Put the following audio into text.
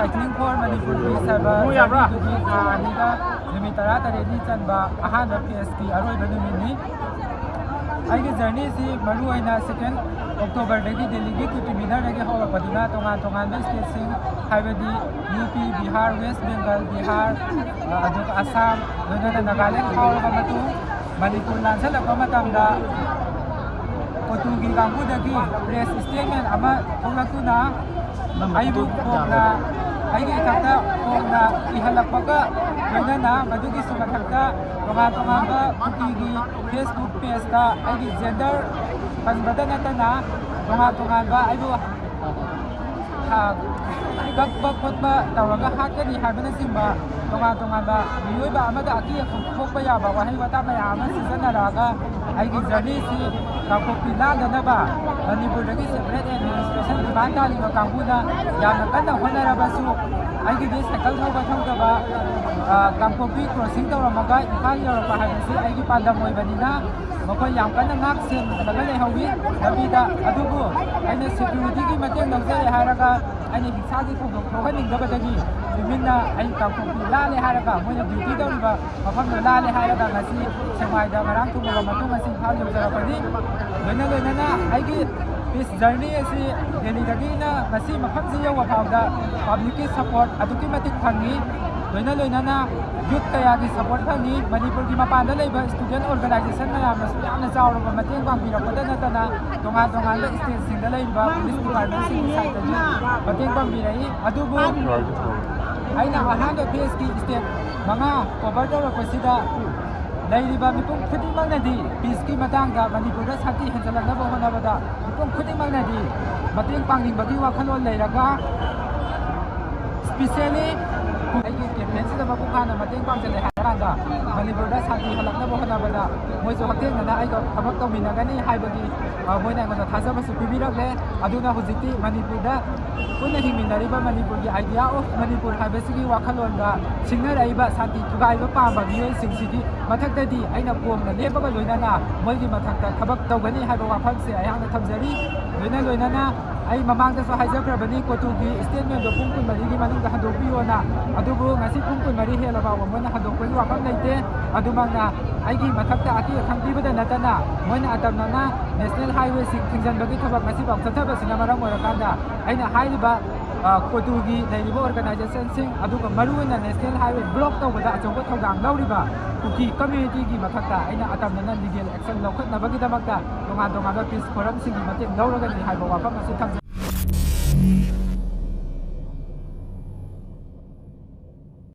cycling for Manipur Sabha Anika Nimitara Taredi Chanba Ahana PSP Aroi Banumini Aiki journey si Maruaina 2nd October Dagi Delhi to Timina Ragi Hall Padina Tongan State Sing Haibadi UP Bihar West Bengal Bihar Aduka Assam Nona Nagaland Hall Kamatu Manipur Lansala Kamatamda Potugi Kampu Dagi press statement ama Tongatuna Aibu Kona Aiki Kata Kona Ihalapaka Nona Madugi Sumatakta Tonga Putigi Facebook page ta Aiki gender Panbada Natana Tonga Aibu Gakba Kotba Tawaga Hakani Habana Simba Tonga Yuba Amada Aki Kokaya Bawahi Watamaya Sizanaraga Aiki Zanisi Kapopila Danaba Manipuragi separate administration Dimanda Lima Kampuda Yanakanda Honarabasu Aiki this Sakal Batanga Kampopi crossing the Ramaga Italia Pahasi Aiki Pandamoy Vanina Moko Yankana Maxim Nagale Hawi Nabida Adubu and security Matang Haraga and Hisazi Prohaning Gabadagi Dimina and Kampopi Lale Haraga when you duty Doriba upon the Lale Haraga Nasi Samaida Marantu Matuma Sing Hali Zarapadi Venana Aiki this journey is Delhi Dagina Nasi Mahamzi Wapauda public support Adukimatic Pangi Loinana youth kayagi support phani Manipur ki mapanda leiba student organization na yamna chaw ro mateng bang bira pada natana tonga le state sing da leiba police department sing side da mateng bang bira hi adubu aina ahanda PSK state manga cover ro ko sida leiba mipung khuding mang nadi PSK matang da Manipur da sakti hanjala na bo na bada mipung khuding mang nadi mateng pangning bagi wakhalon leiraga especially Aiki campaign sida mapukana mateng pamjale haranda Manipur da santi halakna bo hanabada moi so hakten na ai thabak tawminagani haibagi moina ngona thajaba su pibiragle aduna hujiti Manipur da punna himinariba Manipur gi idea of Manipur haibasigi wakhalon da singnaraiba santi thugaiba pamba bioi singsigi mathakdadi aina pomna lebaga loinana moigi mathakta thabak tawgani haiba wafamse ayangna thamjari loinana ai mamangda so haijakrabani kotugi statement do pungkun marigi manungda hadopiyona adubu ngasi pungkun mari helaba wamona hadopani wafam leite adumangna aigi mathakta aki khangpibada natana moina atamna national highway sing thingjanbagi thabak ngasi bak chathaba sinamaram orakanda aina haiba kotugi daiba organization sing aduga maruina national highway block tawbada achongba thawdang lauriba kuki community gi mathakta aina atamna legal action lokhatnabagi damakta tonga peace forum sing gi matek lauraga ni haiba wafam asi